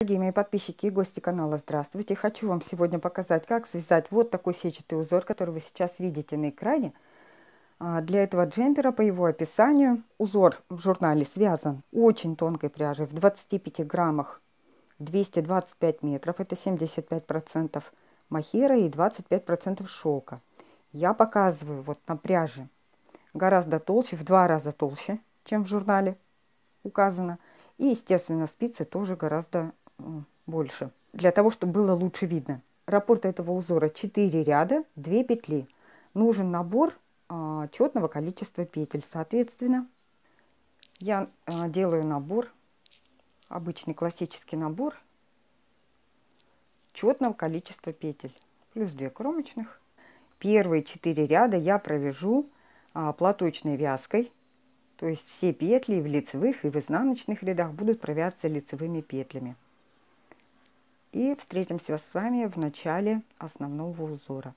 Дорогие мои подписчики и гости канала, здравствуйте! Хочу вам сегодня показать, как связать вот такой сетчатый узор, который вы сейчас видите на экране. Для этого джемпера, по его описанию, узор в журнале связан очень тонкой пряжей в 25 граммах 225 метров. Это 75% мохера и 25% шелка. Я показываю вот на пряже гораздо толще, в 2 раза толще, чем в журнале указано. И, естественно, спицы тоже гораздо больше, для того, чтобы было лучше видно. Раппорт этого узора 4 ряда, 2 петли. Нужен набор четного количества петель. Соответственно, я делаю набор, обычный классический набор четного количества петель. Плюс 2 кромочных. Первые 4 ряда я провяжу платочной вязкой. То есть все петли в лицевых и в изнаночных рядах будут провязаться лицевыми петлями. И встретимся с вами в начале основного узора.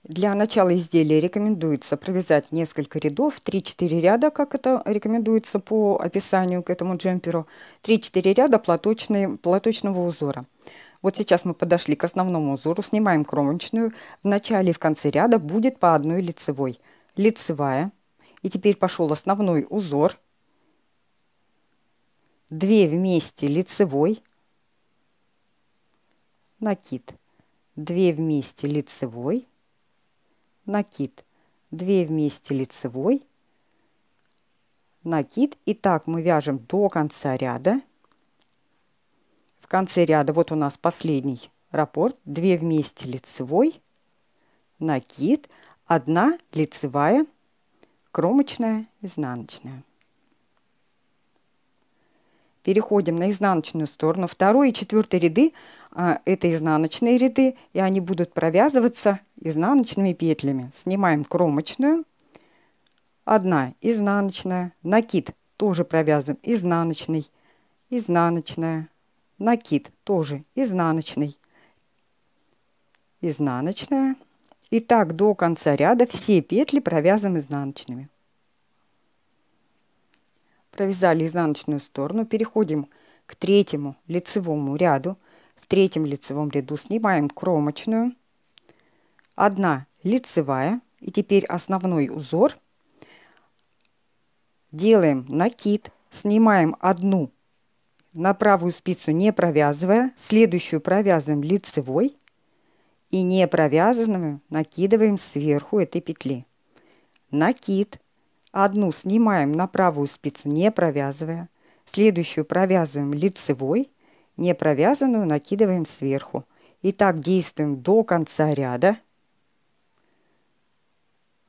Для начала изделия рекомендуется провязать несколько рядов, 3-4 ряда, как это рекомендуется по описанию к этому джемперу, 3-4 ряда платочного узора. Вот сейчас мы подошли к основному узору, снимаем кромочную. В начале и в конце ряда будет по одной лицевой. Лицевая. И теперь пошел основной узор. 2 вместе лицевой. Накид. 2 вместе лицевой. Накид. 2 вместе лицевой. Накид. И так мы вяжем до конца ряда. В конце ряда вот у нас последний раппорт. 2 вместе лицевой. Накид. 1 лицевая. Кромочная, изнаночная. Переходим на изнаночную сторону. 2 и 4 ряды это изнаночные ряды, и они будут провязываться изнаночными петлями. Снимаем кромочную. 1 изнаночная. Накид тоже провязываем изнаночный. Изнаночная. Накид тоже изнаночный. Изнаночная. И так до конца ряда все петли провязываем изнаночными. Провязали изнаночную сторону. Переходим к 3-му лицевому ряду. В 3-м лицевом ряду снимаем кромочную. 1 лицевая. И теперь основной узор. Делаем накид. Снимаем 1 на правую спицу, не провязывая. Следующую провязываем лицевой. И не провязанную накидываем сверху этой петли. Накид. 1 снимаем на правую спицу, не провязывая. Следующую провязываем лицевой. Не провязанную накидываем сверху. И так действуем до конца ряда.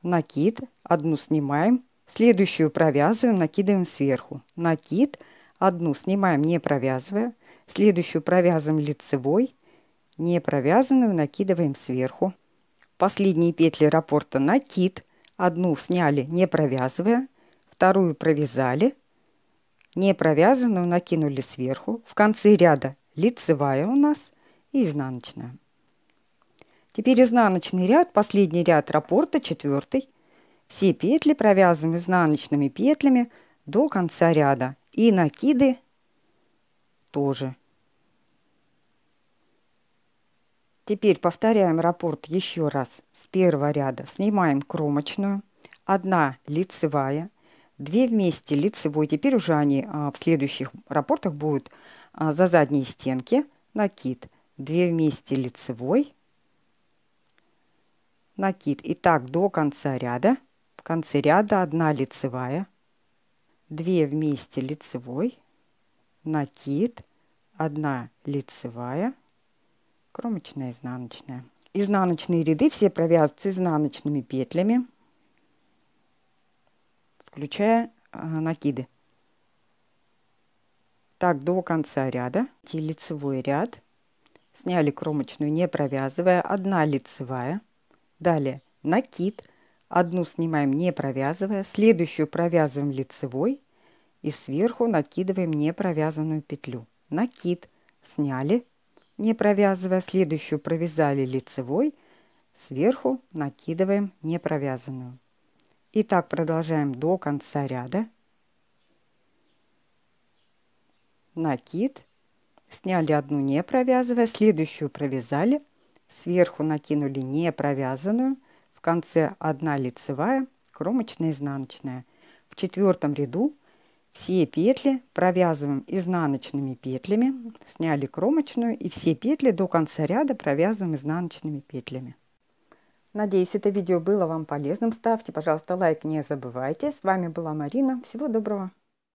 Накид. 1 снимаем. Следующую провязываем, накидываем сверху. Накид. 1 снимаем, не провязывая. Следующую провязываем лицевой. Не провязанную накидываем сверху. Последние петли раппорта накид. 1 сняли, не провязывая. 2 провязали. Не провязанную накинули сверху. В конце ряда лицевая у нас и изнаночная. Теперь изнаночный ряд, последний ряд раппорта, 4-й. Все петли провязываем изнаночными петлями до конца ряда. И накиды тоже. Теперь повторяем раппорт еще раз с 1-го ряда. Снимаем кромочную. 1 лицевая. 2 вместе лицевой. Теперь уже они в следующих раппортах будут за задние стенки. Накид. 2 вместе лицевой. Накид. И так до конца ряда. В конце ряда 1 лицевая. 2 вместе лицевой. Накид. 1 лицевая. Кромочная, изнаночная. Изнаночные ряды все провязываются изнаночными петлями, включая накиды. Так до конца ряда. Лицевой ряд. Сняли кромочную, не провязывая. 1 лицевая. Далее накид. 1 снимаем, не провязывая. Следующую провязываем лицевой. И сверху накидываем не провязанную петлю. Накид. Сняли, не провязывая. Следующую провязали лицевой. Сверху накидываем не провязанную. И так продолжаем до конца ряда. Накид. Сняли одну не провязывая, следующую провязали, сверху накинули не провязанную, в конце 1 лицевая, кромочная, изнаночная. В 4 ряду все петли провязываем изнаночными петлями, сняли кромочную, и все петли до конца ряда провязываем изнаночными петлями. Надеюсь, это видео было вам полезным. Ставьте, пожалуйста, лайк, не забывайте. С вами была Марина. Всего доброго!